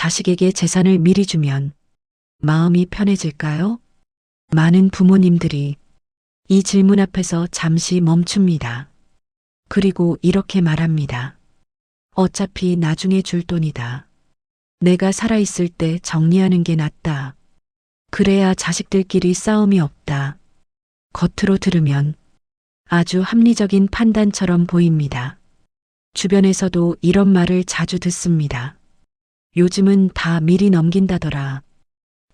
자식에게 재산을 미리 주면 마음이 편해질까요? 많은 부모님들이 이 질문 앞에서 잠시 멈춥니다. 그리고 이렇게 말합니다. 어차피 나중에 줄 돈이다. 내가 살아있을 때 정리하는 게 낫다. 그래야 자식들끼리 싸움이 없다. 겉으로 들으면 아주 합리적인 판단처럼 보입니다. 주변에서도 이런 말을 자주 듣습니다. 요즘은 다 미리 넘긴다더라.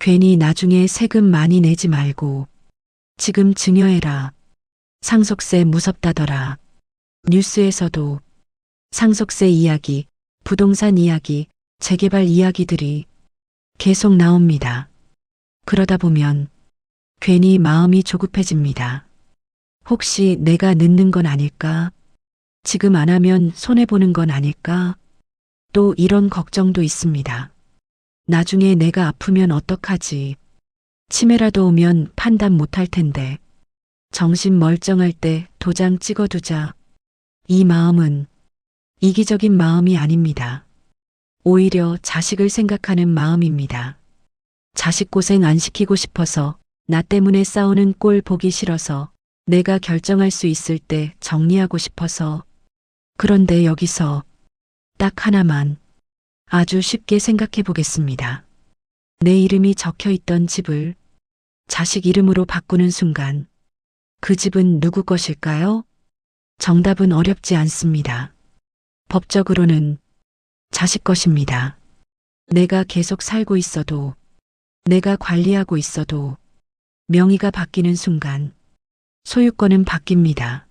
괜히 나중에 세금 많이 내지 말고 지금 증여해라. 상속세 무섭다더라. 뉴스에서도 상속세 이야기, 부동산 이야기, 재개발 이야기들이 계속 나옵니다. 그러다 보면 괜히 마음이 조급해집니다. 혹시 내가 늦는 건 아닐까? 지금 안 하면 손해보는 건 아닐까? 또 이런 걱정도 있습니다. 나중에 내가 아프면 어떡하지? 치매라도 오면 판단 못할 텐데. 정신 멀쩡할 때 도장 찍어두자. 이 마음은 이기적인 마음이 아닙니다. 오히려 자식을 생각하는 마음입니다. 자식 고생 안 시키고 싶어서, 나 때문에 싸우는 꼴 보기 싫어서, 내가 결정할 수 있을 때 정리하고 싶어서. 그런데 여기서 딱 하나만 아주 쉽게 생각해 보겠습니다. 내 이름이 적혀 있던 집을 자식 이름으로 바꾸는 순간 그 집은 누구 것일까요? 정답은 어렵지 않습니다. 법적으로는 자식 것입니다. 내가 계속 살고 있어도, 내가 관리하고 있어도 명의가 바뀌는 순간 소유권은 바뀝니다.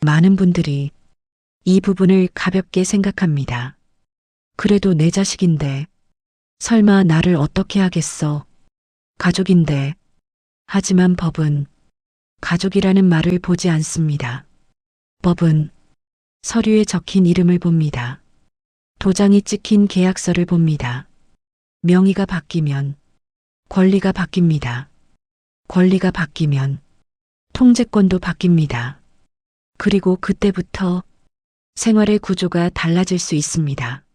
많은 분들이 이 부분을 가볍게 생각합니다. 그래도 내 자식인데 설마 나를 어떻게 하겠어? 가족인데. 하지만 법은 가족이라는 말을 보지 않습니다. 법은 서류에 적힌 이름을 봅니다. 도장이 찍힌 계약서를 봅니다. 명의가 바뀌면 권리가 바뀝니다. 권리가 바뀌면 통제권도 바뀝니다. 그리고 그때부터 생활의 구조가 달라질 수 있습니다.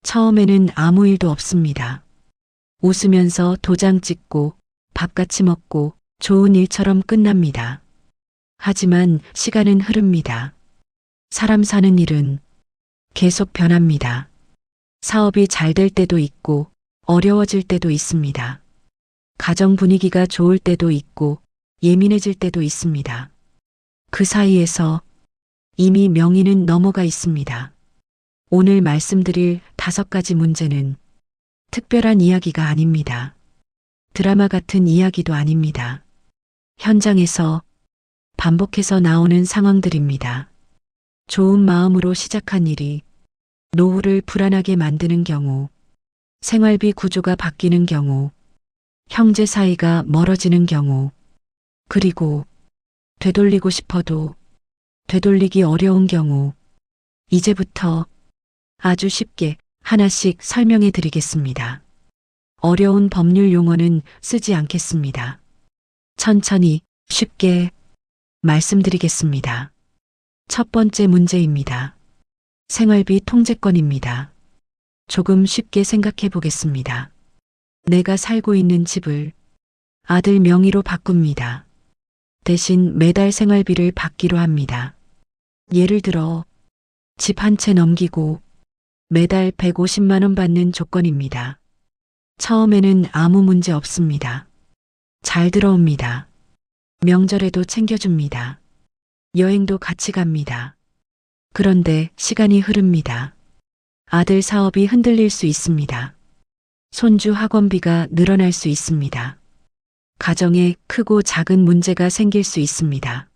처음에는 아무 일도 없습니다. 웃으면서 도장 찍고 밥 같이 먹고 좋은 일처럼 끝납니다. 하지만 시간은 흐릅니다. 사람 사는 일은 계속 변합니다. 사업이 잘 될 때도 있고 어려워질 때도 있습니다. 가정 분위기가 좋을 때도 있고 예민해질 때도 있습니다. 그 사이에서 이미 명의는 넘어가 있습니다. 오늘 말씀드릴 5가지 문제는 특별한 이야기가 아닙니다. 드라마 같은 이야기도 아닙니다. 현장에서 반복해서 나오는 상황들입니다. 좋은 마음으로 시작한 일이 노후를 불안하게 만드는 경우, 생활비 구조가 바뀌는 경우, 형제 사이가 멀어지는 경우, 그리고 되돌리고 싶어도 되돌리기 어려운 경우, 이제부터 아주 쉽게 하나씩 설명해 드리겠습니다. 어려운 법률 용어는 쓰지 않겠습니다. 천천히 쉽게 말씀드리겠습니다. 첫 번째 문제입니다. 생활비 통제권입니다. 조금 쉽게 생각해 보겠습니다. 내가 살고 있는 집을 아들 명의로 바꿉니다. 대신 매달 생활비를 받기로 합니다. 예를 들어 집 한 채 넘기고 매달 150만 원 받는 조건입니다. 처음에는 아무 문제 없습니다. 잘 들어옵니다. 명절에도 챙겨줍니다. 여행도 같이 갑니다. 그런데 시간이 흐릅니다. 아들 사업이 흔들릴 수 있습니다. 손주 학원비가 늘어날 수 있습니다. 가정에 크고 작은 문제가 생길 수 있습니다.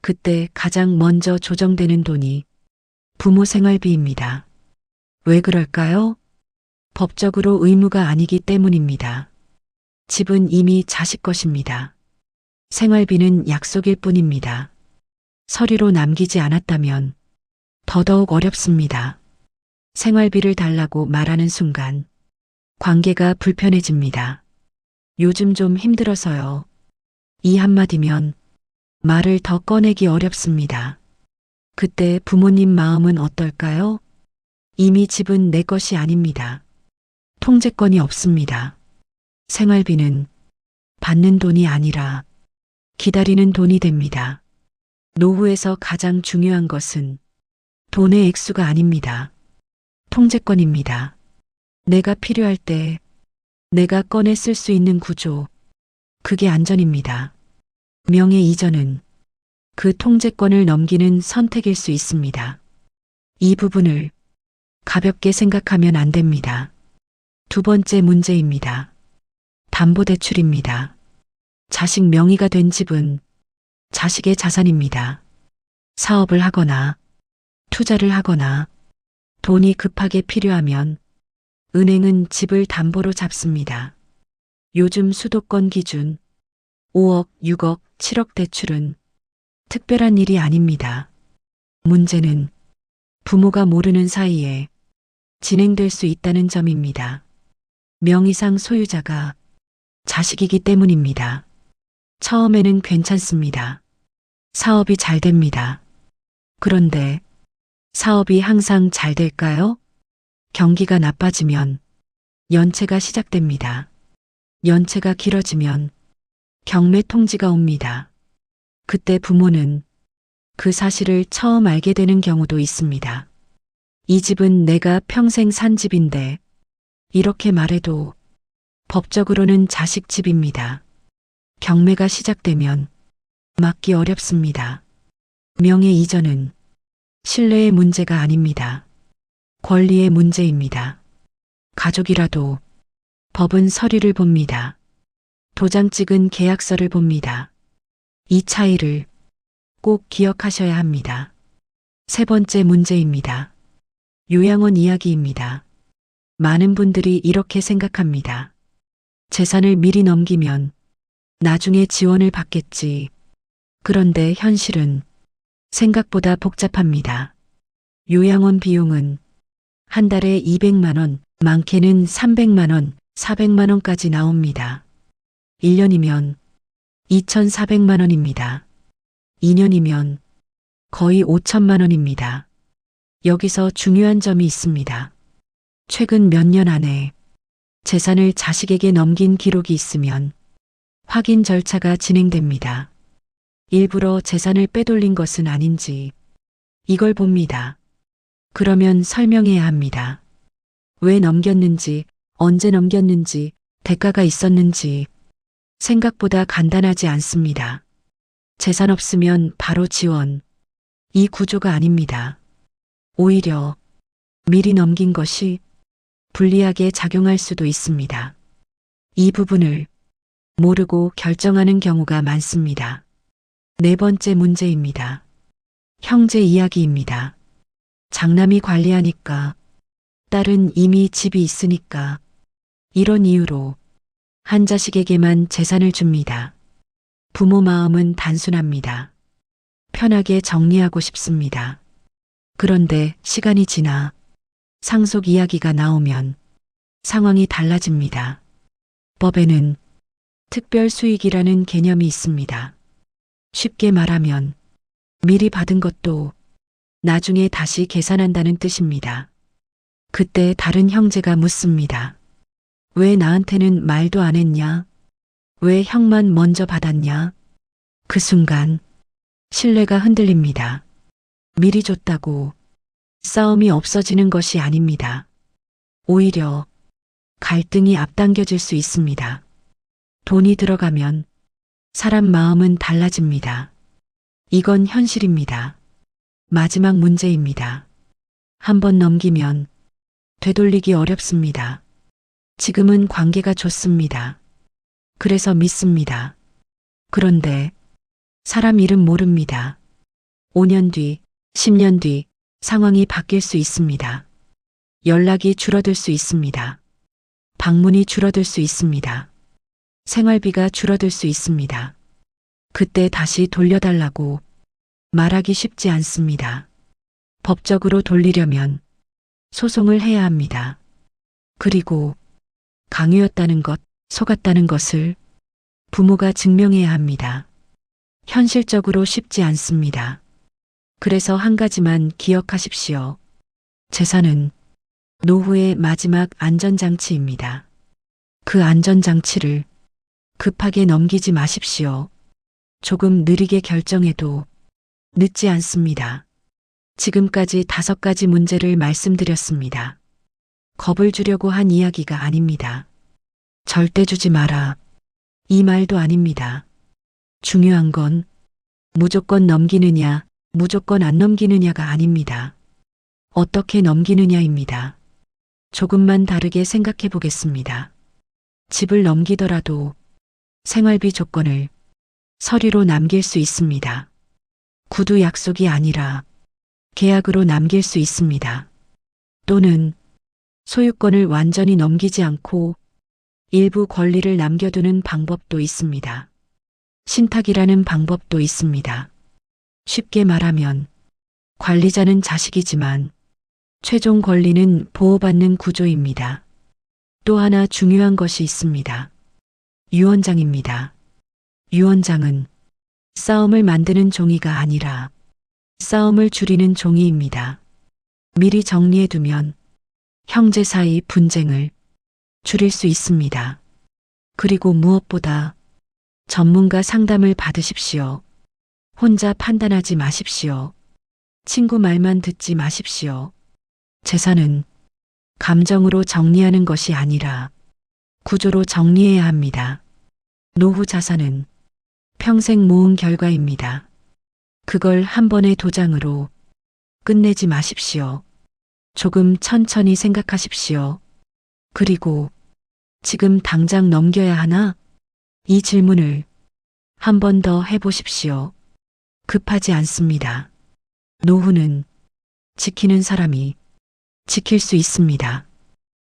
그때 가장 먼저 조정되는 돈이 부모 생활비입니다. 왜 그럴까요? 법적으로 의무가 아니기 때문입니다. 집은 이미 자식 것입니다. 생활비는 약속일 뿐입니다. 서류로 남기지 않았다면 더더욱 어렵습니다. 생활비를 달라고 말하는 순간 관계가 불편해집니다. 요즘 좀 힘들어서요. 이 한마디면 말을 더 꺼내기 어렵습니다. 그때 부모님 마음은 어떨까요? 이미 집은 내 것이 아닙니다. 통제권이 없습니다. 생활비는 받는 돈이 아니라 기다리는 돈이 됩니다. 노후에서 가장 중요한 것은 돈의 액수가 아닙니다. 통제권입니다. 내가 필요할 때 내가 꺼내 쓸 수 있는 구조, 그게 안전입니다. 명예 이전은 그 통제권을 넘기는 선택일 수 있습니다. 이 부분을 가볍게 생각하면 안 됩니다. 두 번째 문제입니다. 담보대출입니다. 자식 명의가 된 집은 자식의 자산입니다. 사업을 하거나 투자를 하거나 돈이 급하게 필요하면 은행은 집을 담보로 잡습니다. 요즘 수도권 기준 5억, 6억, 7억 대출은 특별한 일이 아닙니다. 문제는 부모가 모르는 사이에 진행될 수 있다는 점입니다. 명의상 소유자가 자식이기 때문입니다. 처음에는 괜찮습니다. 사업이 잘 됩니다. 그런데 사업이 항상 잘 될까요? 경기가 나빠지면 연체가 시작됩니다. 연체가 길어지면 경매 통지가 옵니다. 그때 부모는 그 사실을 처음 알게 되는 경우도 있습니다. 이 집은 내가 평생 산 집인데 이렇게 말해도 법적으로는 자식 집입니다. 경매가 시작되면 막기 어렵습니다. 명예 이전은 신뢰의 문제가 아닙니다. 권리의 문제입니다. 가족이라도 법은 서류를 봅니다. 도장 찍은 계약서를 봅니다. 이 차이를 꼭 기억하셔야 합니다. 세 번째 문제입니다. 요양원 이야기입니다. 많은 분들이 이렇게 생각합니다. 재산을 미리 넘기면 나중에 지원을 받겠지. 그런데 현실은 생각보다 복잡합니다. 요양원 비용은 한 달에 200만 원, 많게는 300만 원, 400만 원까지 나옵니다. 1년이면 2,400만 원입니다. 2년이면 거의 5천만 원입니다. 여기서 중요한 점이 있습니다. 최근 몇 년 안에 재산을 자식에게 넘긴 기록이 있으면 확인 절차가 진행됩니다. 일부러 재산을 빼돌린 것은 아닌지 이걸 봅니다. 그러면 설명해야 합니다. 왜 넘겼는지, 언제 넘겼는지, 대가가 있었는지 생각보다 간단하지 않습니다. 재산 없으면 바로 지원. 이 구조가 아닙니다. 오히려 미리 넘긴 것이 불리하게 작용할 수도 있습니다. 이 부분을 모르고 결정하는 경우가 많습니다. 네 번째 문제입니다. 형제 이야기입니다. 장남이 관리하니까, 딸은 이미 집이 있으니까, 이런 이유로 한 자식에게만 재산을 줍니다. 부모 마음은 단순합니다. 편하게 정리하고 싶습니다. 그런데 시간이 지나 상속 이야기가 나오면 상황이 달라집니다. 법에는 특별 수익이라는 개념이 있습니다. 쉽게 말하면 미리 받은 것도 나중에 다시 계산한다는 뜻입니다. 그때 다른 형제가 묻습니다. 왜 나한테는 말도 안 했냐? 왜 형만 먼저 받았냐? 그 순간 신뢰가 흔들립니다. 미리 줬다고 싸움이 없어지는 것이 아닙니다. 오히려 갈등이 앞당겨질 수 있습니다. 돈이 들어가면 사람 마음은 달라집니다. 이건 현실입니다. 마지막 문제입니다. 한번 넘기면 되돌리기 어렵습니다. 지금은 관계가 좋습니다. 그래서 믿습니다. 그런데 사람 이름 모릅니다. 5년 뒤, 10년 뒤 상황이 바뀔 수 있습니다. 연락이 줄어들 수 있습니다. 방문이 줄어들 수 있습니다. 생활비가 줄어들 수 있습니다. 그때 다시 돌려달라고 말하기 쉽지 않습니다. 법적으로 돌리려면 소송을 해야 합니다. 그리고 강요였다는 것, 속았다는 것을 부모가 증명해야 합니다. 현실적으로 쉽지 않습니다. 그래서 한 가지만 기억하십시오. 재산은 노후의 마지막 안전장치입니다. 그 안전장치를 급하게 넘기지 마십시오. 조금 느리게 결정해도 늦지 않습니다. 지금까지 5가지 문제를 말씀드렸습니다. 겁을 주려고 한 이야기가 아닙니다. 절대 주지 마라. 이 말도 아닙니다. 중요한 건 무조건 넘기느냐, 무조건 안 넘기느냐가 아닙니다. 어떻게 넘기느냐입니다. 조금만 다르게 생각해 보겠습니다. 집을 넘기더라도 생활비 조건을 서류로 남길 수 있습니다. 구두 약속이 아니라 계약으로 남길 수 있습니다. 또는 소유권을 완전히 넘기지 않고 일부 권리를 남겨두는 방법도 있습니다. 신탁이라는 방법도 있습니다. 쉽게 말하면 관리자는 자식이지만 최종 권리는 보호받는 구조입니다. 또 하나 중요한 것이 있습니다. 유언장입니다. 유언장은 싸움을 만드는 종이가 아니라 싸움을 줄이는 종이입니다. 미리 정리해두면 형제 사이 분쟁을 줄일 수 있습니다. 그리고 무엇보다 전문가 상담을 받으십시오. 혼자 판단하지 마십시오. 친구 말만 듣지 마십시오. 재산은 감정으로 정리하는 것이 아니라 구조로 정리해야 합니다. 노후 자산은 평생 모은 결과입니다. 그걸 한 번의 도장으로 끝내지 마십시오. 조금 천천히 생각하십시오. 그리고 지금 당장 넘겨야 하나? 이 질문을 한 번 더 해보십시오. 급하지 않습니다. 노후는 지키는 사람이 지킬 수 있습니다.